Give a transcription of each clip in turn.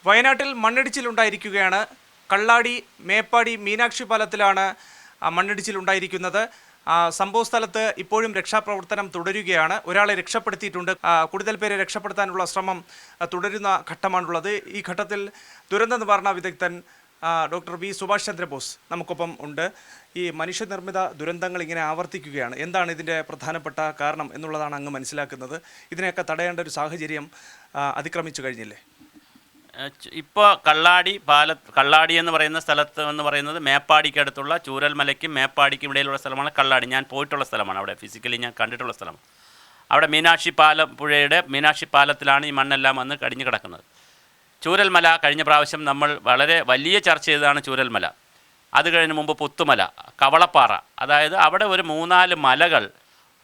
വയനാട്ടിൽ മണ്ണിടിച്ചിലുണ്ടായിരിക്കുകയാണ്. കള്ളാടി മേപ്പാടി മീനാക്ഷി പാലത്തിലാണ് മണ്ണിടിച്ചിലുണ്ടായിരിക്കുന്നത്. സംഭവസ്ഥലത്ത് ഇപ്പോഴും രക്ഷാപ്രവർത്തനം തുടരുകയാണ്. ഒരാളെ രക്ഷപ്പെടുത്തിയിട്ടുണ്ട്. കൂടുതൽ പേരെ രക്ഷപ്പെടുത്താനുള്ള ശ്രമം തുടരുന്ന ഘട്ടമാണുള്ളത്. ഈ ഘട്ടത്തിൽ ദുരന്ത നിവാരണ വിദഗ്ധൻ ഡോക്ടർ വി സുഭാഷ് ചന്ദ്രബോസ് നമുക്കൊപ്പം ഉണ്ട്. ഈ മനുഷ്യനിർമ്മിത ദുരന്തങ്ങൾ ഇങ്ങനെ ആവർത്തിക്കുകയാണ്. എന്താണ് ഇതിൻ്റെ പ്രധാനപ്പെട്ട കാരണം എന്നുള്ളതാണ് അങ്ങ് മനസ്സിലാക്കുന്നത്. ഇതിനെയൊക്കെ തടയേണ്ട ഒരു സാഹചര്യം അതിക്രമിച്ചു കഴിഞ്ഞില്ലേ? ഇപ്പോൾ കള്ളാടി എന്ന് പറയുന്ന സ്ഥലത്ത് എന്ന് പറയുന്നത് മേപ്പാടിക്കടുത്തുള്ള ചൂരൽമലയ്ക്കും മേപ്പാടിക്കും ഇടയിലുള്ള സ്ഥലമാണ് കള്ളാടി. ഞാൻ പോയിട്ടുള്ള സ്ഥലമാണ്, അവിടെ ഫിസിക്കലി ഞാൻ കണ്ടിട്ടുള്ള സ്ഥലമാണ്. അവിടെ പുഴയുടെ മീനാക്ഷി പാലത്തിലാണ് ഈ മണ്ണെല്ലാം വന്ന് കടിഞ്ഞു കിടക്കുന്നത്. ചൂരൽമല കഴിഞ്ഞ പ്രാവശ്യം നമ്മൾ വളരെ വലിയ ചർച്ച ചെയ്തതാണ് ചൂരൽമല. അത് കഴിഞ്ഞ് മുമ്പ് പുത്തുമല, കവളപ്പാറ, അതായത് അവിടെ ഒരു 3-4 മലകൾ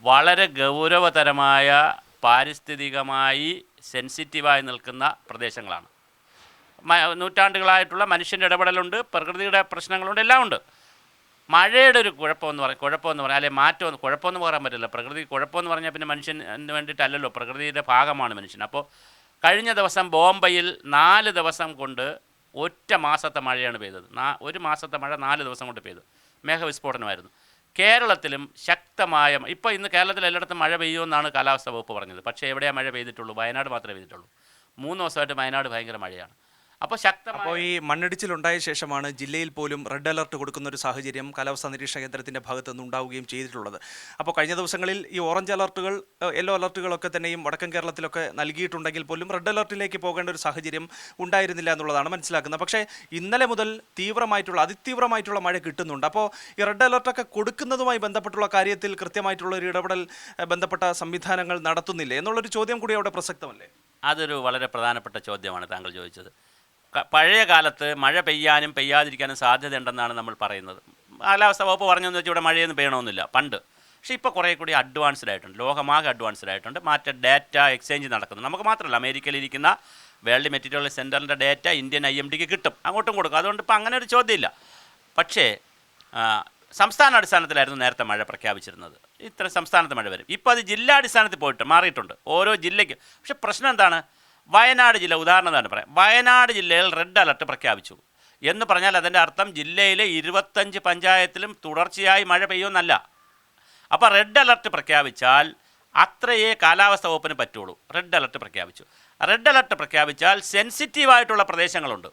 വളരെ ഗൗരവതരമായ പാരിസ്ഥിതികമായി സെൻസിറ്റീവായി നിൽക്കുന്ന പ്രദേശങ്ങളാണ്. നൂറ്റാണ്ടുകളായിട്ടുള്ള മനുഷ്യൻ്റെ ഇടപെടലുണ്ട്, പ്രകൃതിയുടെ പ്രശ്നങ്ങളുണ്ട്, എല്ലാം ഉണ്ട്. മഴയുടെ ഒരു കുഴപ്പമെന്ന് പറയാം, അല്ലെങ്കിൽ മാറ്റം, കുഴപ്പമെന്ന് പറയാൻ പറ്റില്ല. പ്രകൃതി കുഴപ്പമെന്ന് പറഞ്ഞാൽ പിന്നെ മനുഷ്യന് വേണ്ടിയിട്ടല്ലല്ലോ, പ്രകൃതിയുടെ ഭാഗമാണ് മനുഷ്യൻ. അപ്പോൾ കഴിഞ്ഞ ദിവസം ബോംബെയിൽ 4 ദിവസം കൊണ്ട് ഒറ്റ മാസത്തെ മഴയാണ് പെയ്തത്. ഒരു മാസത്തെ മഴ 4 ദിവസം കൊണ്ട് പെയ്തു. മേഘവിസ്ഫോടനമായിരുന്നു. കേരളത്തിലും ശക്തമായ, ഇപ്പോൾ ഇന്ന് കേരളത്തിൽ എല്ലായിടത്തും മഴ പെയ്യുമെന്നാണ് കാലാവസ്ഥാ വകുപ്പ് പറഞ്ഞത്. പക്ഷേ എവിടെയാണ് മഴ പെയ്തിട്ടുള്ളൂ? വയനാട് മാത്രമേ പെയ്തിട്ടുള്ളൂ. 3 ദിവസമായിട്ട് വയനാട് ഭയങ്കര മഴയാണ്. അപ്പോൾ ഈ മണ്ണിടിച്ചിലുണ്ടായ ശേഷമാണ് ജില്ലയിൽ പോലും റെഡ് അലർട്ട് കൊടുക്കുന്ന ഒരു സാഹചര്യം കാലാവസ്ഥാ നിരീക്ഷണ കേന്ദ്രത്തിൻ്റെ ഭാഗത്തു നിന്ന് ഉണ്ടാവുകയും ചെയ്തിട്ടുള്ളത്. അപ്പോൾ കഴിഞ്ഞ ദിവസങ്ങളിൽ ഈ ഓറഞ്ച് അലർട്ടുകൾ, യെല്ലോ അലർട്ടുകളൊക്കെ തന്നെയും വടക്കൻ കേരളത്തിലൊക്കെ നൽകിയിട്ടുണ്ടെങ്കിൽ പോലും റെഡ് അലർട്ടിലേക്ക് പോകേണ്ട ഒരു സാഹചര്യം ഉണ്ടായിരുന്നില്ല എന്നുള്ളതാണ് മനസ്സിലാക്കുന്നത്. പക്ഷേ ഇന്നലെ മുതൽ അതിതീവ്രമായിട്ടുള്ള മഴ കിട്ടുന്നുണ്ട്. അപ്പോൾ ഈ റെഡ് അലർട്ടൊക്കെ കൊടുക്കുന്നതുമായി ബന്ധപ്പെട്ടുള്ള കാര്യത്തിൽ കൃത്യമായിട്ടുള്ള ഒരു ഇടപെടൽ ബന്ധപ്പെട്ട സംവിധാനങ്ങൾ നടത്തുന്നില്ലേ എന്നുള്ളൊരു ചോദ്യം കൂടി അവിടെ പ്രസക്തമല്ലേ? അതൊരു വളരെ പ്രധാനപ്പെട്ട ചോദ്യമാണ് താങ്കൾ ചോദിച്ചത്. പഴയ കാലത്ത് മഴ പെയ്യാനും പെയ്യാതിരിക്കാനും സാധ്യതയുണ്ടെന്നാണ് നമ്മൾ പറയുന്നത്. കാലാവസ്ഥാ വകുപ്പ് പറഞ്ഞതെന്ന് വെച്ചാൽ ഇവിടെ മഴയൊന്നും പെയ്യണമെന്നില്ല പണ്ട്. പക്ഷേ ഇപ്പോൾ കുറേ കൂടി അഡ്വാൻസ്ഡ് ആയിട്ടുണ്ട്, ലോകമാകെ അഡ്വാൻസ്ഡ് ആയിട്ടുണ്ട്. ഡാറ്റ എക്സ്ചേഞ്ച് നടക്കുന്നു. നമുക്ക് മാത്രമല്ല, അമേരിക്കയിലിരിക്കുന്ന വേൾഡ് മെറ്റീരിയൽ സെൻറ്ററിൻ്റെ ഡാറ്റ ഇന്ത്യൻ IMDക്ക് കിട്ടും, അങ്ങോട്ടും കൊടുക്കും. അതുകൊണ്ട് ഇപ്പോൾ അങ്ങനെ ഒരു ചോദ്യമില്ല. പക്ഷേ സംസ്ഥാന അടിസ്ഥാനത്തിലായിരുന്നു നേരത്തെ മഴ പ്രഖ്യാപിച്ചിരുന്നത്. ഇത്ര സംസ്ഥാനത്ത് മഴ വരും. ഇപ്പോൾ അത് ജില്ലാടിസ്ഥാനത്തിൽ മാറിയിട്ടുണ്ട് ഓരോ ജില്ലയ്ക്കും. പക്ഷേ പ്രശ്നം എന്താണ്? വയനാട് ജില്ല ഉദാഹരണം തന്നെ പറയാം. വയനാട് ജില്ലയിൽ റെഡ് അലർട്ട് പ്രഖ്യാപിച്ചു എന്ന് പറഞ്ഞാൽ അതിൻ്റെ അർത്ഥം ജില്ലയിലെ 25 പഞ്ചായത്തിലും തുടർച്ചയായി മഴ പെയ്യുമെന്നല്ല. അപ്പോൾ റെഡ് അലർട്ട് പ്രഖ്യാപിച്ചാൽ അത്രയേ കാലാവസ്ഥാ വകുപ്പിന് പറ്റുള്ളൂ. റെഡ് അലർട്ട് പ്രഖ്യാപിച്ചാൽ സെൻസിറ്റീവായിട്ടുള്ള പ്രദേശങ്ങളുണ്ട്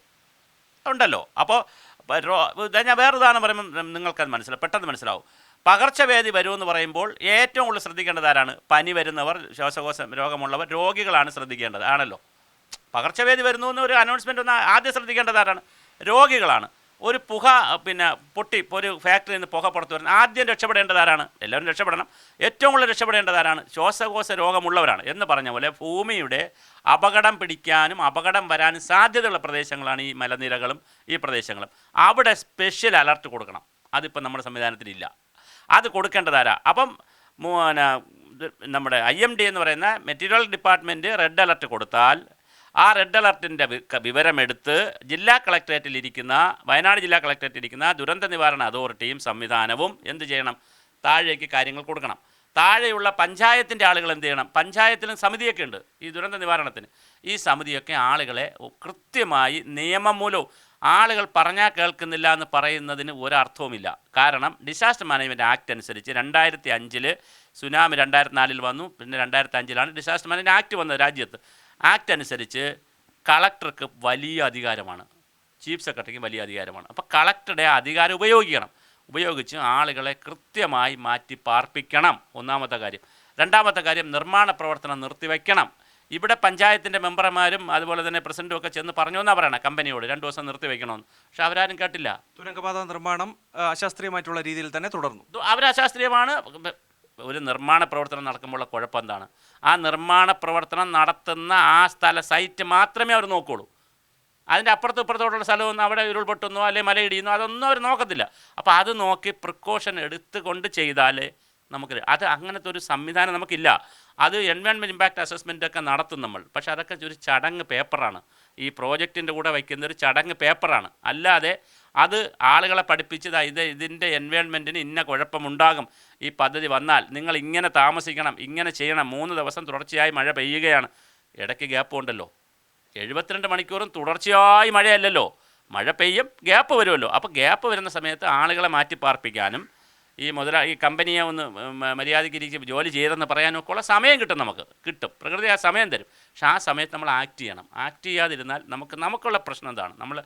ഉണ്ടല്ലോ. അപ്പോൾ ഞാൻ വേറെ ഉദാഹരണം പറയുമ്പോൾ നിങ്ങൾക്കത് പെട്ടെന്ന് മനസ്സിലാവും. പകർച്ചവ്യാധി വരുമെന്ന് പറയുമ്പോൾ ഏറ്റവും കൂടുതൽ ശ്രദ്ധിക്കേണ്ടത് ആരാണ്? പനി വരുന്നവർ, ശ്വാസകോശ രോഗമുള്ളവർ, രോഗികളാണ് ശ്രദ്ധിക്കേണ്ടത് ആണല്ലോ. പകർച്ചവ്യാധി വരുന്നു എന്നൊരു അനൗൺസ്മെൻ്റ് ഒന്ന് ആദ്യം ശ്രദ്ധിക്കേണ്ടത് ആരാണ്? രോഗികളാണ്. ഒരു പുക ഒരു ഫാക്ടറിയിൽ നിന്ന് പുക പുറത്ത് വരുന്നത് ആദ്യം രക്ഷപ്പെടേണ്ടത് ആരാണ്? എല്ലാവരും രക്ഷപ്പെടണം. ഏറ്റവും കൂടുതൽ രക്ഷപ്പെടേണ്ടത് ആരാണ്? ശ്വാസകോശ രോഗമുള്ളവരാണ്. എന്ന് പറഞ്ഞ പോലെ ഭൂമിയുടെ അപകടം പിടിക്കാനും അപകടം വരാനും സാധ്യതയുള്ള പ്രദേശങ്ങളാണ് ഈ മലനിരകളും ഈ പ്രദേശങ്ങളും. അവിടെ സ്പെഷ്യൽ അലർട്ട് കൊടുക്കണം. അതിപ്പോൾ നമ്മുടെ സംവിധാനത്തിലില്ല. അത് കൊടുക്കേണ്ടതാരാ? അപ്പം നമ്മുടെ IMD എന്ന് പറയുന്ന മെറ്റീരിയൽ ഡിപ്പാർട്ട്മെൻറ്റ് റെഡ് അലർട്ട് കൊടുത്താൽ ആ റെഡ് അലർട്ടിൻ്റെ വിവരമെടുത്ത് വയനാട് ജില്ലാ കളക്ടറേറ്റിലിരിക്കുന്ന ദുരന്ത നിവാരണ അതോറിറ്റിയും സംവിധാനവും എന്ത് ചെയ്യണം? താഴേക്ക് കാര്യങ്ങൾ കൊടുക്കണം. താഴെയുള്ള പഞ്ചായത്തിൻ്റെ ആളുകൾ എന്ത് ചെയ്യണം? പഞ്ചായത്തിലും സമിതിയൊക്കെ ഉണ്ട് ഈ ദുരന്ത നിവാരണത്തിന്. ഈ സമിതിയൊക്കെ ആളുകളെ കൃത്യമായി നിയമം മൂലവും, ആളുകൾ പറഞ്ഞാൽ കേൾക്കുന്നില്ല എന്ന് പറയുന്നതിന് ഒരർത്ഥവുമില്ല. കാരണം ഡിസാസ്റ്റർ മാനേജ്മെൻറ്റ് ആക്ട് അനുസരിച്ച് 2005 സുനാമി 2004 വന്നു. പിന്നെ 2005 ഡിസാസ്റ്റർ മാനേജ്മെൻറ്റ് ആക്ട് വന്നത് രാജ്യത്ത്. ആക്ട് അനുസരിച്ച് കളക്ടർക്ക് വലിയ അധികാരമാണ്, ചീഫ് സെക്രട്ടറിക്ക് വലിയ അധികാരമാണ്. അപ്പോൾ കളക്ടറുടെ അധികാരം ഉപയോഗിച്ച് ആളുകളെ കൃത്യമായി മാറ്റി പാർപ്പിക്കണം. ഒന്നാമത്തെ കാര്യം. രണ്ടാമത്തെ കാര്യം, നിർമ്മാണ പ്രവർത്തനം നിർത്തിവെക്കണം. ഇവിടെ പഞ്ചായത്തിൻ്റെ മെമ്പർമാരും അതുപോലെ തന്നെ പ്രസിഡൻറ്റും ഒക്കെ ചെന്ന് പറഞ്ഞു എന്നാണ് പറയണം കമ്പനിയോട് 2 ദിവസം നിർത്തിവെക്കണമെന്ന്. പക്ഷെ അവരാരും കേട്ടില്ല. തുരങ്കപാത നിർമ്മാണം അശാസ്ത്രീയമായിട്ടുള്ള രീതിയിൽ തന്നെ തുടർന്നു. അവരശാസ്ത്രീയമാണ്. ഒരു നിർമ്മാണ പ്രവർത്തനം നടക്കുമ്പോഴുള്ള കുഴപ്പം എന്താണ്? ആ നിർമ്മാണ പ്രവർത്തനം നടത്തുന്ന ആ സൈറ്റ് മാത്രമേ അവർ നോക്കുകയുള്ളൂ. അതിൻ്റെ അപ്പുറത്തും ഇപ്പുറത്തോട്ടുള്ള സ്ഥലമൊന്നും അവിടെ ഉരുൾപൊട്ടുന്നോ അല്ലെങ്കിൽ മലയിടിയുന്നോ അതൊന്നും അവർ നോക്കത്തില്ല. അപ്പോൾ അത് നോക്കി പ്രിക്കോഷൻ എടുത്തുകൊണ്ട് ചെയ്താലേ അത് അങ്ങനത്തെ ഒരു സംവിധാനം നമുക്കില്ല. അത് എൻവയോൺമെൻറ്റ് ഇമ്പാക്റ്റ് അസസ്മെൻ്റ് ഒക്കെ നടത്തും നമ്മൾ. പക്ഷേ അതൊക്കെ ഒരു ചടങ്ങ് പേപ്പറാണ്. ഈ പ്രോജക്റ്റിൻ്റെ കൂടെ വയ്ക്കുന്ന ഒരു ചടങ്ങ് പേപ്പറാണ്. അല്ലാതെ അത് ആളുകളെ പഠിപ്പിച്ചത് ഇതിൻ്റെ എൻവയോൺമെൻറ്റിന് ഇന്ന കുഴപ്പമുണ്ടാകും, ഈ പദ്ധതി വന്നാൽ നിങ്ങൾ ഇങ്ങനെ താമസിക്കണം, ഇങ്ങനെ ചെയ്യണം, 3 ദിവസം തുടർച്ചയായി മഴ പെയ്യുകയാണ്, ഇടയ്ക്ക് ഗ്യാപ്പ് ഉണ്ടല്ലോ, 72 മണിക്കൂറും തുടർച്ചയായി മഴയല്ലല്ലോ, മഴ പെയ്യും, ഗ്യാപ്പ് വരുമല്ലോ. അപ്പോൾ ഗ്യാപ്പ് വരുന്ന സമയത്ത് ആളുകളെ മാറ്റിപ്പാർപ്പിക്കാനും ഈ കമ്പനിയെ ഒന്ന് മര്യാദയ്ക്ക് ഇരിക്കും ജോലി ചെയ്തെന്ന് പറയാനും ഒക്കെ ഉള്ള സമയം കിട്ടും. പ്രകൃതി ആ സമയം തരും. പക്ഷെ ആ സമയത്ത് നമ്മൾ ആക്ട് ചെയ്യണം. ആക്ട് ചെയ്യാതിരുന്നാൽ നമുക്കുള്ള പ്രശ്നം എന്താണ്? നമ്മൾ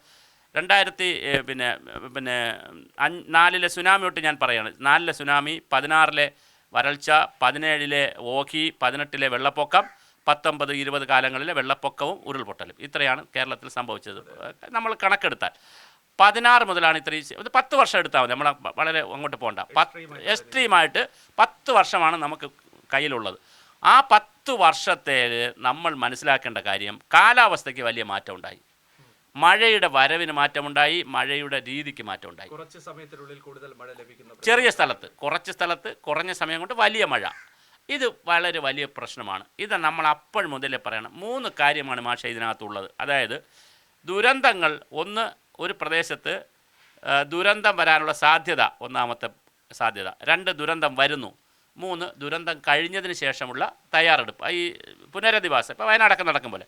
2004 സുനാമി തൊട്ട് ഞാൻ പറയുകയാണ്. 4 സുനാമി, 16 വരൾച്ച, 17 ഓഖി, 18 വെള്ളപ്പൊക്കം, 19-20 കാലങ്ങളിലെ വെള്ളപ്പൊക്കവും ഉരുൾപൊട്ടലും. ഇത്രയാണ് കേരളത്തിൽ സംഭവിച്ചത്. നമ്മൾ കണക്കെടുത്താൽ 16 മുതലാണ് ഇത് 10 വർഷം എടുത്താൽ മതി. നമ്മൾ വളരെ അങ്ങോട്ട് പോകണ്ട. എക്സ്ട്രീമായിട്ട് 10 വർഷമാണ് നമുക്ക് കയ്യിലുള്ളത്. ആ 10 വർഷത്തെ നമ്മൾ മനസ്സിലാക്കേണ്ട കാര്യം, കാലാവസ്ഥയ്ക്ക് വലിയ മാറ്റം ഉണ്ടായി, മഴയുടെ വരവിന് മാറ്റമുണ്ടായി, മഴയുടെ രീതിക്ക് മാറ്റമുണ്ടായി. കുറച്ച് സമയത്തിനുള്ളിൽ കൂടുതൽ മഴ ലഭിക്കുന്ന ചെറിയ സ്ഥലത്ത്, കുറച്ച് സ്ഥലത്ത് കുറഞ്ഞ സമയം കൊണ്ട് വലിയ മഴ, ഇത് വളരെ വലിയ പ്രശ്നമാണ്. ഇത് നമ്മൾ അപ്പോൾ മുതലേ പറയണം. 3 കാര്യമാണ് മാഷ ഇതിനകത്തുള്ളത്. അതായത് ദുരന്തങ്ങൾ, ഒന്ന്, ഒരു പ്രദേശത്ത് ദുരന്തം വരാനുള്ള സാധ്യത, ഒന്നാമത്തെ സാധ്യത. 2, ദുരന്തം വരുന്നു. 3, ദുരന്തം കഴിഞ്ഞതിന് ശേഷമുള്ള തയ്യാറെടുപ്പ്, ഈ പുനരധിവാസം. ഇപ്പോൾ വയനാടൊക്കെ നടക്കും പോലെ.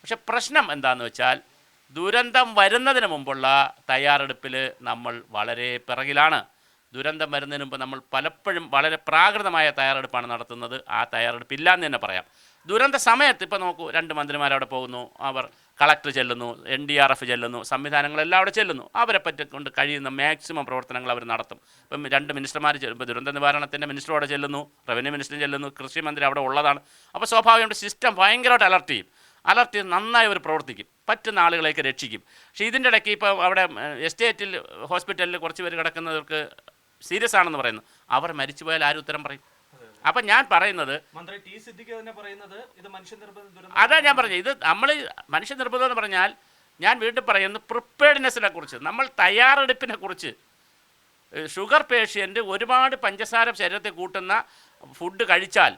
പക്ഷെ പ്രശ്നം എന്താണെന്ന് വെച്ചാൽ, ദുരന്തം വരുന്നതിന് മുമ്പുള്ള തയ്യാറെടുപ്പിൽ നമ്മൾ വളരെ പിറകിലാണ്. ദുരന്തം വരുന്നതിന് മുമ്പ് നമ്മൾ പലപ്പോഴും വളരെ പ്രാകൃതമായ തയ്യാറെടുപ്പാണ് നടത്തുന്നത്. ആ തയ്യാറെടുപ്പില്ല എന്ന് തന്നെ പറയാം. ദുരന്ത സമയത്ത് ഇപ്പോൾ നോക്കൂ, 2 മന്ത്രിമാരവിടെ പോകുന്നു, അവർ കളക്ടർ ചെല്ലുന്നു, NDRF ചെല്ലുന്നു, സംവിധാനങ്ങളെല്ലാം അവിടെ ചെല്ലുന്നു. അവരെ പറ്റിക്കൊണ്ട് കഴിയുന്ന മാക്സിമം പ്രവർത്തനങ്ങൾ അവർ നടത്തും. ഇപ്പം 2 മിനിസ്റ്റർമാർ ഇപ്പോൾ ദുരന്ത നിവാരണത്തിൻ്റെ മിനിസ്റ്റർ അവിടെ ചെല്ലുന്നു, റവന്യൂ മിനിസ്റ്റർ ചെല്ലുന്നു, കൃഷി മന്ത്രി അവിടെ ഉള്ളതാണ്. അപ്പോൾ സ്വാഭാവികമായിട്ട് സിസ്റ്റം ഭയങ്കരമായിട്ട് അലർട്ട് ചെയ്ത് നന്നായി അവർ പ്രവർത്തിക്കും, പറ്റുന്ന ആളുകളെയൊക്കെ രക്ഷിക്കും. പക്ഷേ ഇതിൻ്റെ ഇടയ്ക്ക് ഇപ്പോൾ അവിടെ എസ്റ്റേറ്റിൽ ഹോസ്പിറ്റലിൽ കുറച്ച് പേര് കിടക്കുന്നവർക്ക് സീരിയസ് ആണെന്ന് പറയുന്നു. അവർ മരിച്ചു പോയാൽ ആരും ഉത്തരം പറയും? അപ്പം ഞാൻ പറയുന്നത്, മന്ത്രി ടി സിദ്ദിഖ് തന്നെ പറയുന്നത് ഇത് മനുഷ്യനിർമ്മിത, അതാ ഞാൻ പറഞ്ഞത്. ഇത് നമ്മൾ മനുഷ്യനിർമ്മിതം എന്ന് പറഞ്ഞാൽ, ഞാൻ വീണ്ടും പറയുന്നു, പ്രിപ്പയർഡ്നെസ്സിനെ കുറിച്ച്, നമ്മൾ തയ്യാറെടുപ്പിനെ കുറിച്ച്. ഷുഗർ പേഷ്യൻ്റ് ഒരുപാട് പഞ്ചസാര ശരീരത്തിൽ കൂട്ടുന്ന ഫുഡ് കഴിച്ചാൽ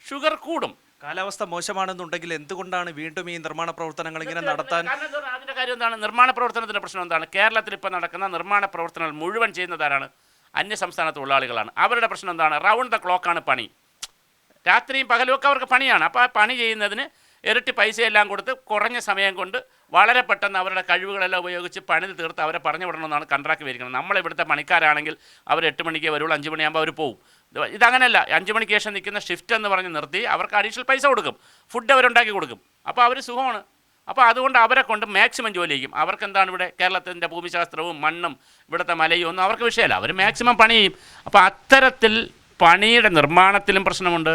ഷുഗർ കൂടും. കാലാവസ്ഥ മോശമാണെന്നുണ്ടെങ്കിൽ എന്തുകൊണ്ടാണ് വീണ്ടും ഈ നിർമ്മാണ പ്രവർത്തനങ്ങൾ ഇങ്ങനെ നടത്താൻ? അതിൻ്റെ കാര്യം എന്താണ്? നിർമ്മാണ പ്രവർത്തനത്തിൻ്റെ പ്രശ്നം എന്താണ്? കേരളത്തിൽ ഇപ്പോൾ നടക്കുന്ന നിർമ്മാണ പ്രവർത്തനങ്ങൾ മുഴുവൻ ചെയ്യുന്നതാരാണ്? അന്യസംസ്ഥാന തൊഴിലാളികളാണ്. അവരുടെ പ്രശ്നം എന്താണ്? റൗണ്ട് ദ ക്ലോക്കാണ് പണി. രാത്രിയും പകലും ഒക്കെ അവർക്ക് പണിയാണ്. അപ്പോൾ ആ പണി ചെയ്യുന്നതിന് ഇരട്ടി പൈസയെല്ലാം കൊടുത്ത് കുറഞ്ഞ സമയം കൊണ്ട് വളരെ പെട്ടെന്ന് അവരുടെ കഴിവുകളെല്ലാം ഉപയോഗിച്ച് പണി തീർത്ത് അവരെ പറഞ്ഞു വിടണമെന്നാണ് കൺട്രാക്ട് വരിക്കുന്നത്. നമ്മളിവിടുത്തെ പണിക്കാരാണെങ്കിൽ അവർ 8 മണിക്ക് വരുള്ളൂ, 5 മണിയാകുമ്പോൾ അവർ പോകും. ഇതങ്ങനെയല്ല. 5 മണിക്ക് ശേഷം നിൽക്കുന്ന ഷിഫ്റ്റ് എന്ന് പറഞ്ഞ് നിർത്തി അവർക്ക് അഡീഷണൽ പൈസ കൊടുക്കും, ഫുഡ് അവരുണ്ടാക്കി കൊടുക്കും. അപ്പോൾ അവർ സുഖമാണ്. അപ്പോൾ അതുകൊണ്ട് അവരെ കൊണ്ട് മാക്സിമം ജോലി ചെയ്യും. അവർക്ക് എന്താണ്, ഇവിടെ കേരളത്തിൻ്റെ ഭൂമിശാസ്ത്രവും മണ്ണും ഇവിടുത്തെ മലയും ഒന്നും അവർക്ക് വിഷയമല്ല, അവർ മാക്സിമം പണി ചെയ്യും. അപ്പോൾ അത്തരത്തിൽ പണിയുടെ നിർമ്മാണത്തിലും പ്രശ്നമുണ്ട്.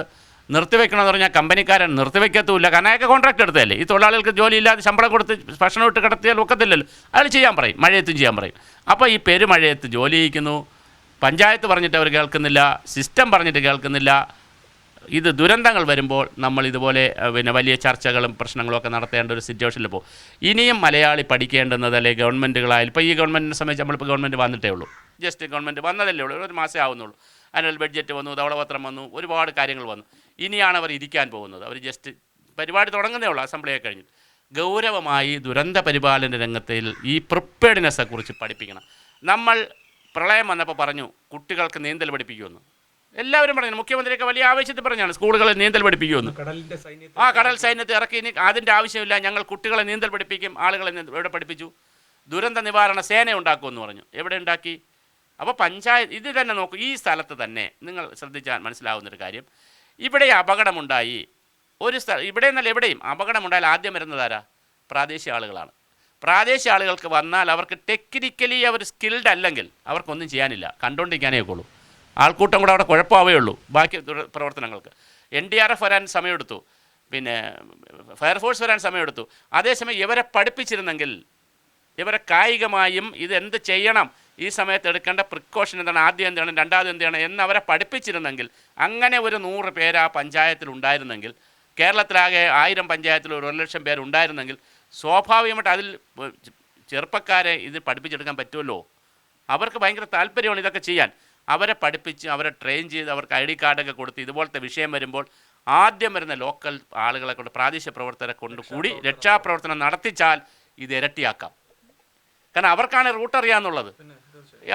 നിർത്തിവെക്കണമെന്ന് പറഞ്ഞാൽ കമ്പനിക്കാരൻ നിർത്തിവെക്കത്തുമില്ല. കാരണം അയാൾക്ക് കോൺട്രാക്ട് എടുത്തതല്ലേ. ഈ തൊഴിലാളികൾക്ക് ജോലിയില്ലാതെ ശമ്പളം കൊടുത്ത് ഭക്ഷണം ഇട്ട് കിടത്തിയാൽ ഒക്കത്തില്ലല്ലോ. അയാൾ ചെയ്യാൻ പറയും, മഴയത്തും ചെയ്യാൻ പറയും. അപ്പോൾ ഈ പെരുമഴയത്ത് ജോലി ചെയ്യിക്കുന്നു. പഞ്ചായത്ത് പറഞ്ഞിട്ട് അവർ കേൾക്കുന്നില്ല, സിസ്റ്റം പറഞ്ഞിട്ട് കേൾക്കുന്നില്ല. ഇത് ദുരന്തങ്ങൾ വരുമ്പോൾ നമ്മൾ ഇതുപോലെ വലിയ ചർച്ചകളും പ്രശ്നങ്ങളും ഒക്കെ നടത്തേണ്ട ഒരു സിറ്റുവേഷനിൽ പോകും. ഇനിയും മലയാളി പഠിക്കേണ്ടുന്നത്, അല്ലെങ്കിൽ ഗവൺമെൻറ്റുകളായാലും, ഇപ്പോൾ ഈ ഗവൺമെൻറ്റിനെ സംബന്ധിച്ച് നമ്മളിപ്പോൾ ഗവൺമെൻറ് വന്നിട്ടേ ഉള്ളൂ, ജസ്റ്റ് ഗവൺമെൻറ് വന്നതല്ലേ ഉള്ളൂ, 1 മാസമേ ആവുന്നുള്ളൂ. ആനുവൽ ബഡ്ജറ്റ് വന്നു, ധവളപത്രം വന്നു, ഒരുപാട് കാര്യങ്ങൾ വന്നു. ഇനിയാണ് അവർ ഇരിക്കാൻ പോകുന്നത്. അവർ ജസ്റ്റ് പരിപാടി തുടങ്ങുന്നേ ഉള്ളൂ, അസംബ്ലിയെ കഴിഞ്ഞിട്ട്. ഗൗരവമായി ദുരന്ത പരിപാലന രംഗത്തിൽ ഈ പ്രിപ്പയർഡ്നെസ്സെക്കുറിച്ച് പഠിപ്പിക്കണം. നമ്മൾ പ്രളയം വന്നപ്പോൾ പറഞ്ഞു കുട്ടികൾക്ക് നീന്തൽ പഠിപ്പിക്കുമെന്ന്. എല്ലാവരും പറഞ്ഞു, മുഖ്യമന്ത്രിയൊക്കെ വലിയ ആവേശത്തിൽ പറഞ്ഞാണ് സ്കൂളുകളിൽ നീന്തൽ പഠിപ്പിക്കുമെന്ന്. കടൽ സൈന്യത്തെ ഇറക്കി, ഇനി അതിൻ്റെ ആവശ്യമില്ല, ഞങ്ങൾ കുട്ടികളെ നീന്തൽ പഠിപ്പിക്കും. ആളുകളെ എവിടെ പഠിപ്പിച്ചു? ദുരന്ത നിവാരണ സേന ഉണ്ടാക്കുമെന്ന് പറഞ്ഞു. എവിടെ ഉണ്ടാക്കി? അപ്പോൾ പഞ്ചായത്ത് ഇത് തന്നെ നോക്കൂ. ഈ സ്ഥലത്ത് തന്നെ നിങ്ങൾ ശ്രദ്ധിച്ചാൽ മനസ്സിലാവുന്നൊരു കാര്യം, ഇവിടെ അപകടമുണ്ടായി. ഇവിടെ എന്നല്ല എവിടെയും അപകടമുണ്ടായാൽ ആദ്യം വരുന്നതാരാ? പ്രാദേശിക ആളുകളാണ്. പ്രാദേശിക ആളുകൾക്ക് വന്നാൽ അവർക്ക് ടെക്നിക്കലി അവർ സ്കിൽഡ് അല്ലെങ്കിൽ അവർക്കൊന്നും ചെയ്യാനില്ല, കണ്ടുകൊണ്ടിരിക്കാനേ ഒക്കുള്ളൂ. ആൾക്കൂട്ടം കൂടെ അവിടെ കുഴപ്പമാവേ ഉള്ളൂ ബാക്കി പ്രവർത്തനങ്ങൾക്ക്. NDRF വരാൻ സമയമെടുത്തു, പിന്നെ ഫയർഫോഴ്സ് വരാൻ സമയമെടുത്തു. അതേസമയം ഇവരെ പഠിപ്പിച്ചിരുന്നെങ്കിൽ, ഇവരെ കായികമായും ഇതെന്ത് ചെയ്യണം, ഈ സമയത്ത് എടുക്കേണ്ട പ്രിക്കോഷൻ എന്താണ്, ആദ്യം എന്താണ്, രണ്ടാമത് എന്താണ് എന്നവരെ പഠിപ്പിച്ചിരുന്നെങ്കിൽ, അങ്ങനെ ഒരു 100 പേര് ആ പഞ്ചായത്തിൽ ഉണ്ടായിരുന്നെങ്കിൽ, കേരളത്തിലാകെ 1000 പഞ്ചായത്തിൽ 1,00,000 പേരുണ്ടായിരുന്നെങ്കിൽ, സ്വാഭാവികമായിട്ട് അതിൽ ചെറുപ്പക്കാരെ ഇത് പഠിപ്പിച്ചെടുക്കാൻ പറ്റുമല്ലോ. അവർക്ക് ഭയങ്കര താല്പര്യമാണ് ഇതൊക്കെ ചെയ്യാൻ. അവരെ പഠിപ്പിച്ച് അവരെ ട്രെയിൻ ചെയ്ത് അവർക്ക് ID കാർഡൊക്കെ കൊടുത്ത് ഇതുപോലത്തെ വിഷയം വരുമ്പോൾ ആദ്യം വരുന്ന ലോക്കൽ ആളുകളെ കൊണ്ട്, പ്രാദേശിക പ്രവർത്തകരെ കൊണ്ട് കൂടി രക്ഷാപ്രവർത്തനം നടത്തിച്ചാൽ ഇത് ഇരട്ടിയാക്കാം. കാരണം അവർക്കാണ് റൂട്ട് അറിയാമെന്നുള്ളത്.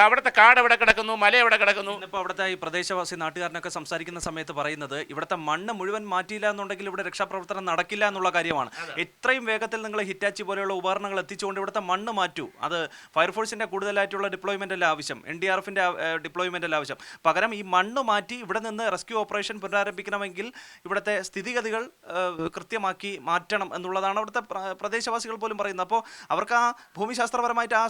അവിടുത്തെ കാട് എവിടെ കിടക്കുന്നു, മല എവിടെ കിടക്കുന്നു? ഇന്നിപ്പോൾ അവിടുത്തെ ഈ പ്രദേശവാസി നാട്ടുകാരനൊക്കെ സംസാരിക്കുന്ന സമയത്ത് പറയുന്നത് ഇവിടുത്തെ മണ്ണ് മുഴുവൻ മാറ്റിയില്ല എന്നുണ്ടെങ്കിൽ ഇവിടെ രക്ഷാപ്രവർത്തനം നടക്കില്ല എന്നുള്ള കാര്യമാണ്. എത്രയും വേഗത്തിൽ നിങ്ങൾ ഹിറ്റാച്ചി പോലെയുള്ള ഉപകരണങ്ങൾ എത്തിച്ചുകൊണ്ട് ഇവിടുത്തെ മണ്ണ് മാറ്റൂ. അത് ഫയർഫോഴ്സിന്റെ കൂടുതലായിട്ടുള്ള ഡിപ്ലോയ്മെന്റ് അല്ല ആവശ്യം, NDRFന്റെ ഡിപ്ലോയ്മെന്റ് അല്ല ആവശ്യം. പകരം ഈ മണ്ണ് മാറ്റി ഇവിടെ നിന്ന് റെസ്ക്യൂ ഓപ്പറേഷൻ പുനരാരംഭിക്കണമെങ്കിൽ ഇവിടുത്തെ സ്ഥിതിഗതികൾ കൃത്യമാക്കി മാറ്റണം എന്നുള്ളതാണ് അവിടുത്തെ പ്രദേശവാസികൾ പോലും പറയുന്നത്. അപ്പോൾ അവർക്ക് ആ ഭൂമിശാസ്ത്രപരമായിട്ട് ആ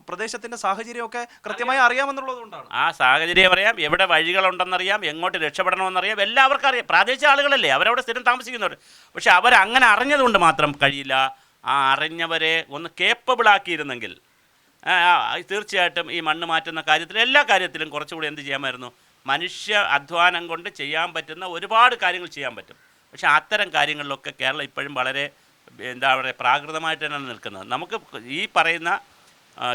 പ്രദേശത്തിന്റെ സാഹചര്യമൊക്കെ കൃത്യമായി അറിയാമെന്നുള്ളതുകൊണ്ടാണ്. ആ സാഹചര്യം അറിയാം, എവിടെ വഴികളുണ്ടെന്നറിയാം, എങ്ങോട്ട് രക്ഷപ്പെടണമെന്നറിയാം, എല്ലാവർക്കും അറിയാം. പ്രാദേശിക ആളുകളല്ലേ, അവരവിടെ സ്ഥിരം താമസിക്കുന്നവർ. പക്ഷെ അവരങ്ങനെ അറിഞ്ഞതുകൊണ്ട് മാത്രം കഴിയില്ല. ആ അറിഞ്ഞവരെ ഒന്ന് കേപ്പബിൾ ആക്കിയിരുന്നെങ്കിൽ തീർച്ചയായിട്ടും ഈ മണ്ണ് മാറ്റുന്ന കാര്യത്തിൽ എല്ലാ കാര്യത്തിലും കുറച്ചുകൂടി എന്ത് ചെയ്യാമായിരുന്നു? മനുഷ്യ അധ്വാനം കൊണ്ട് ചെയ്യാൻ പറ്റുന്ന ഒരുപാട് കാര്യങ്ങൾ ചെയ്യാൻ പറ്റും. പക്ഷേ അത്തരം കാര്യങ്ങളിലൊക്കെ കേരളം ഇപ്പോഴും വളരെ എന്താ പറയുക പ്രാകൃതമായിട്ട് തന്നെയാണ് നിൽക്കുന്നത്. നമുക്ക് ഈ പറയുന്ന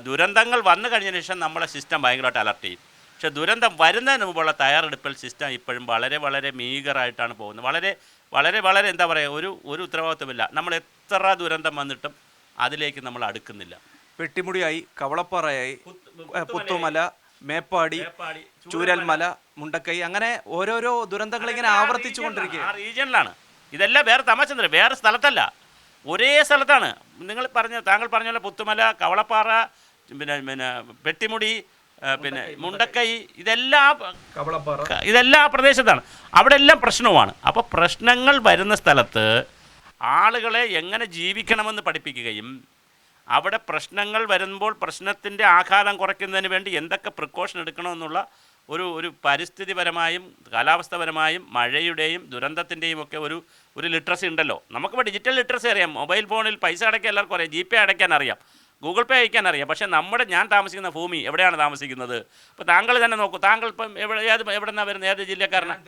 ദുരന്തങ്ങൾ വന്നു കഴിഞ്ഞതിന് ശേഷം നമ്മളെ സിസ്റ്റം ഭയങ്കരമായിട്ട് അലർട്ട് ചെയ്യും. പക്ഷേ ദുരന്തം വരുന്നതിന് മുമ്പുള്ള തയ്യാറെടുപ്പിൽ സിസ്റ്റം ഇപ്പോഴും വളരെ വളരെ മീഗറായിട്ടാണ് പോകുന്നത്. വളരെ വളരെ വളരെ എന്താ പറയുക, ഒരു ഉത്തരവാദിത്വമില്ല. നമ്മൾ എത്ര ദുരന്തം വന്നിട്ടും അതിലേക്ക് നമ്മൾ അടുക്കുന്നില്ല. വെട്ടിമുടിയായി, കവളപ്പാറയായി, പുത്തുമല, മേപ്പാടി, ചൂരൽമല, മുണ്ടക്കൈ, അങ്ങനെ ഓരോരോ ദുരന്തങ്ങൾ ഇങ്ങനെ ആവർത്തിച്ചു കൊണ്ടിരിക്കുക. ആ റീജിയനിലാണ് ഇതെല്ലാം. വേറെ തമാശ വേറെ സ്ഥലത്തല്ല, ഒരേ സ്ഥലത്താണ്. താങ്കൾ പറഞ്ഞ പോലെ പുത്തുമല, കവളപ്പാറ, പിന്നെ പെട്ടിമുടി, പിന്നെ മുണ്ടക്കൈ, ഇതെല്ലാം ആ പ്രദേശത്താണ്. അവിടെ എല്ലാം പ്രശ്നവുമാണ്. അപ്പോൾ പ്രശ്നങ്ങൾ വരുന്ന സ്ഥലത്ത് ആളുകളെ എങ്ങനെ ജീവിക്കണമെന്ന് പഠിപ്പിക്കുകയും അവിടെ പ്രശ്നങ്ങൾ വരുമ്പോൾ പ്രശ്നത്തിൻ്റെ ആഘാതം കുറയ്ക്കുന്നതിന് വേണ്ടി എന്തൊക്കെ പ്രിക്കോഷൻ എടുക്കണമെന്നുള്ള ഒരു പരിസ്ഥിതിപരമായും കാലാവസ്ഥപരമായും മഴയുടെയും ദുരന്തത്തിൻ്റെയും ഒക്കെ ഒരു ലിറ്ററസി ഉണ്ടല്ലോ. നമുക്കിപ്പോൾ ഡിജിറ്റൽ ലിറ്ററസി അറിയാം. മൊബൈൽ ഫോണിൽ പൈസ അടയ്ക്കാൻ എല്ലാവർക്കും അറിയാം, GPay അടയ്ക്കാൻ അറിയാം, ഗൂഗിൾ പേ അയക്കാൻ അറിയാം. പക്ഷേ ഞാൻ താമസിക്കുന്ന ഭൂമി എവിടെയാണ് താമസിക്കുന്നത്? ഇപ്പോൾ താങ്കൾ തന്നെ നോക്കൂ. താങ്കൾ ഇപ്പം എവിടെ നിന്നാണ് വരുന്നത്? ഏത് ജില്ലക്കാരനാണ്?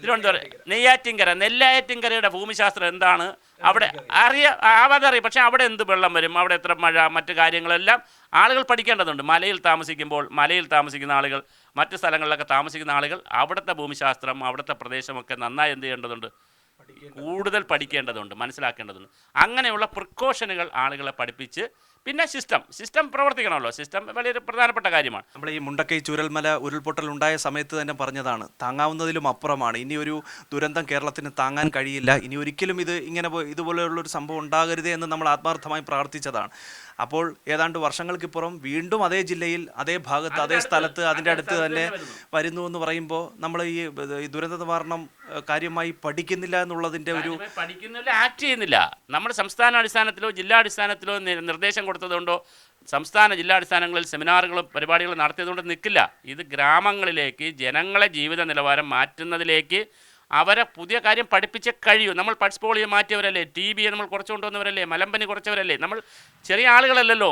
തിരുവനന്തപുരം. നെയ്യാറ്റിൻകരയുടെ ഭൂമിശാസ്ത്രം എന്താണ്? അവിടെ അതറിയാം. പക്ഷേ അവിടെ എന്ത് വെള്ളം വരും, അവിടെ എത്ര മഴ, മറ്റു കാര്യങ്ങളെല്ലാം ആളുകൾ പഠിക്കേണ്ടതുണ്ട്. മലയിൽ താമസിക്കുന്ന ആളുകൾ, മറ്റ് സ്ഥലങ്ങളിലൊക്കെ താമസിക്കുന്ന ആളുകൾ അവിടുത്തെ ഭൂമിശാസ്ത്രം, അവിടുത്തെ പ്രദേശമൊക്കെ നന്നായി എന്ത് ചെയ്യേണ്ടതുണ്ട്? കൂടുതൽ പഠിക്കേണ്ടതുണ്ട്, മനസ്സിലാക്കേണ്ടതുണ്ട്. അങ്ങനെയുള്ള പ്രിക്കോഷനുകൾ ആളുകളെ പഠിപ്പിച്ച് പിന്നെ സിസ്റ്റം പ്രവർത്തിക്കണമല്ലോ. സിസ്റ്റം വലിയൊരു പ്രധാനപ്പെട്ട കാര്യമാണ്. നമ്മൾ ഈ മുണ്ടക്കൈ ചൂരൽമല ഉരുൾപൊട്ടൽ ഉണ്ടായ സമയത്ത് തന്നെ പറഞ്ഞതാണ്, താങ്ങാവുന്നതിലും അപ്പുറമാണ്. ഇനി ഒരു ദുരന്തം കേരളത്തിന് താങ്ങാൻ കഴിയില്ല, ഇനി ഒരിക്കലും ഇതുപോലെയുള്ളൊരു സംഭവം ഉണ്ടാകരുതേ എന്ന് നമ്മൾ ആത്മാർത്ഥമായി പ്രാർത്ഥിച്ചതാണ്. അപ്പോൾ ഏതാണ്ട് വർഷങ്ങൾക്കിപ്പുറം വീണ്ടും അതേ ജില്ലയിൽ, അതേ ഭാഗത്ത്, അതേ സ്ഥലത്ത്, അതിൻ്റെ അടുത്ത് തന്നെ വരുന്നു എന്ന് പറയുമ്പോൾ നമ്മൾ ഈ ദുരന്ത നിവാരണം കാര്യമായി പഠിക്കുന്നില്ല എന്നുള്ളതിൻ്റെ പഠിക്കുന്നില്ല, ആക്ട് ചെയ്യുന്നില്ല. നമ്മൾ സംസ്ഥാനാടിസ്ഥാനത്തിലോ ജില്ലാടിസ്ഥാനത്തിലോ നിർദ്ദേശം കൊടുത്തതുകൊണ്ടോ സംസ്ഥാന ജില്ലാടിസ്ഥാനങ്ങളിൽ സെമിനാറുകളും പരിപാടികളും നടത്തിയതുകൊണ്ട് നിൽക്കില്ല. ഇത് ഗ്രാമങ്ങളിലേക്ക് ജനങ്ങളെ ജീവിത നിലവാരം മാറ്റുന്നതിലേക്ക് അവരെ പുതിയ കാര്യം പഠിപ്പിച്ചേ കഴിയൂ. നമ്മൾ പൾസ് പോളിയോ മാറ്റിയവരല്ലേ, TB നമ്മൾ കുറച്ച് കൊണ്ടുവന്നവരല്ലേ, മലമ്പനി കുറച്ചവരല്ലേ. നമ്മൾ ചെറിയ ആളുകളല്ലല്ലോ,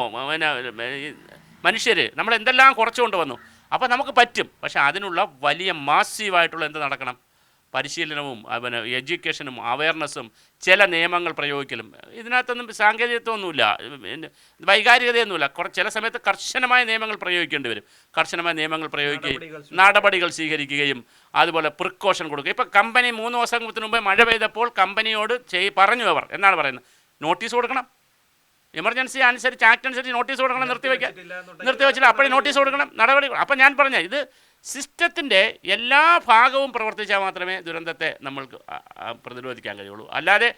മനുഷ്യർ. നമ്മൾ എന്തെല്ലാം കുറച്ച് കൊണ്ടുവന്നു. അപ്പോൾ നമുക്ക് പറ്റും. പക്ഷേ അതിനുള്ള വലിയ മാസീവായിട്ടുള്ള എന്ത് നടക്കണം? പരിശീലനവും എഡ്യൂക്കേഷനും അവയർനെസ്സും ചില നിയമങ്ങൾ പ്രയോഗിക്കലും. ഇതിനകത്തൊന്നും സാങ്കേതികത്വമൊന്നുമില്ല, വൈകാരികതയൊന്നുമില്ല. ചില സമയത്ത് കർശനമായ നിയമങ്ങൾ പ്രയോഗിക്കേണ്ടി വരും. കർശനമായ നിയമങ്ങൾ പ്രയോഗിക്കുകയും നടപടികൾ സ്വീകരിക്കുകയും അതുപോലെ പ്രിക്കോഷൻ കൊടുക്കുക. ഇപ്പോൾ കമ്പനി 3 ദിവസത്തിന് മുമ്പ് മഴ പെയ്തപ്പോൾ കമ്പനിയോട് പറഞ്ഞു. അവർ എന്നാണ് പറയുന്നത്? നോട്ടീസ് കൊടുക്കണം. എമർജൻസി അനുസരിച്ച്, ആക്ട് അനുസരിച്ച് നോട്ടീസ് കൊടുക്കണം. നിർത്തിവെച്ചില്ല, അപ്പോഴേ നോട്ടീസ് കൊടുക്കണം, നടപടി. അപ്പം ഞാൻ പറഞ്ഞ ഇത് സിസ്റ്റത്തിൻ്റെ എല്ലാ ഭാഗവും പ്രവർത്തിച്ചാൽ മാത്രമേ ദുരന്തത്തെ നമ്മൾക്ക് പ്രതിരോധിക്കാൻ കഴിയുള്ളൂ. അല്ലാതെ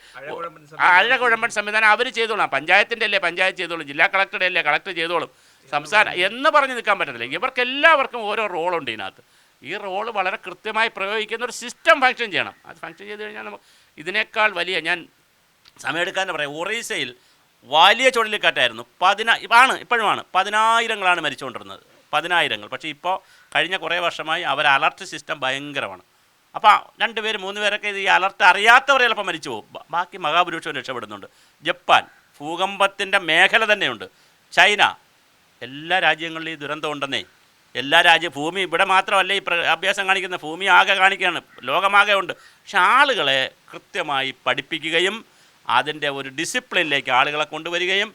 അഴകുഴമ്പൻ സംവിധാനം അവർ ചെയ്തോളാം, പഞ്ചായത്തിൻ്റെ അല്ലേ പഞ്ചായത്ത് ചെയ്തോളും, ജില്ലാ കളക്ടറുടെ അല്ലേ കളക്ടർ ചെയ്തോളും, സംസ്ഥാനം എന്ന് പറഞ്ഞ് നിൽക്കാൻ പറ്റത്തില്ല. ഇവർക്ക് എല്ലാവർക്കും ഓരോ റോളുണ്ട് ഇതിനകത്ത്. ഈ റോള് വളരെ കൃത്യമായി പ്രയോഗിക്കുന്ന ഒരു സിസ്റ്റം ഫങ്ഷൻ ചെയ്യണം. അത് ഫങ്ഷൻ ചെയ്ത് കഴിഞ്ഞാൽ നമുക്ക് ഇതിനേക്കാൾ വലിയ, ഞാൻ സമയമെടുക്കാൻ പറയാം, ഒറീസയിൽ വലിയ ചുഴലിക്കാറ്റായിരുന്നു. ഇപ്പോഴുമാണ് 10,000-ങ്ങളാണ് മരിച്ചുകൊണ്ടിരുന്നത്, 10,000-ങ്ങൾ. പക്ഷേ ഇപ്പോൾ കഴിഞ്ഞ കുറേ വർഷമായി അലർട്ട് സിസ്റ്റം ഭയങ്കരമാണ്. അപ്പോൾ 2 പേര് 3 പേരൊക്കെ ഈ അലർട്ട് അറിയാത്തവർ ചിലപ്പോൾ മരിച്ചു പോകും, ബാക്കി മഹാഭൂരിപക്ഷവും രക്ഷപ്പെടുന്നുണ്ട്. ജപ്പാൻ ഭൂകമ്പത്തിൻ്റെ മേഖല തന്നെയുണ്ട്. ചൈന, എല്ലാ രാജ്യങ്ങളിലും ഈ ദുരന്തം ഉണ്ടെന്നേ. എല്ലാ ഭൂമി ഇവിടെ മാത്രമല്ല ഈ അഭ്യാസം കാണിക്കുന്ന, ഭൂമി ആകെ കാണിക്കുകയാണ്, ലോകമാകെ ഉണ്ട്. പക്ഷെ ആളുകളെ കൃത്യമായി പഠിപ്പിക്കുകയും അതിൻ്റെ ഒരു ഡിസിപ്ലിനിലേക്ക് ആളുകളെ കൊണ്ടുവരികയും,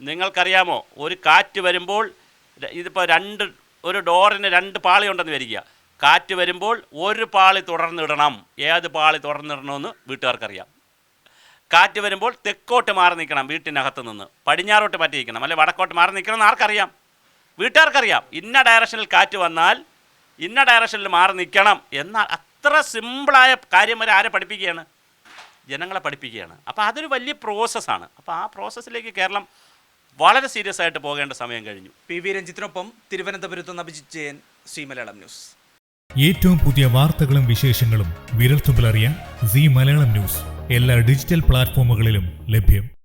നിങ്ങൾക്കറിയാമോ, ഒരു കാറ്റ് വരുമ്പോൾ ഇതിപ്പോൾ ഒരു ഡോറിന് 2 പാളി ഉണ്ടെന്ന് വരിക. കാറ്റ് വരുമ്പോൾ ഒരു പാളി തുറന്നിടണം. ഏത് പാളി തുറന്നിടണമെന്ന് വീട്ടുകാർക്കറിയാം. കാറ്റ് വരുമ്പോൾ തെക്കോട്ട് മാറി നിൽക്കണം വീട്ടിനകത്ത് നിന്ന്, പടിഞ്ഞാറോട്ട് പറ്റി നിൽക്കണം, അല്ലെ വടക്കോട്ട് മാറി നിൽക്കണം എന്ന് ആർക്കറിയാം? വീട്ടുകാർക്കറിയാം ഇന്ന ഡയറക്ഷനിൽ കാറ്റ് വന്നാൽ ഇന്ന ഡയറക്ഷനിൽ മാറി നിൽക്കണം എന്നാൽ അത്ര സിമ്പിളായ കാര്യം വരെ ആരെ പഠിപ്പിക്കുകയാണ്? ജനങ്ങളെ പഠിപ്പിക്കുകയാണ്. അപ്പോൾ അതൊരു വലിയ പ്രോസസ്സാണ്. അപ്പോൾ ആ പ്രോസസ്സിലേക്ക് കേരളം വളരെ സീരിയസ് ആയിട്ട് പോകേണ്ട സമയം കഴിഞ്ഞു. പി വി രഞ്ജിത്തിനൊപ്പം തിരുവനന്തപുരത്ത് നിന്ന് അഭിജിത്ത് ജയൻ, സി മലയാളം ന്യൂസ്. ഏറ്റവും പുതിയ വാർത്തകളും വിശേഷങ്ങളും വിരൽത്തുമ്പിലറിയാൻ സി മലയാളം ന്യൂസ് എല്ലാ ഡിജിറ്റൽ പ്ലാറ്റ്ഫോമുകളിലും ലഭ്യം.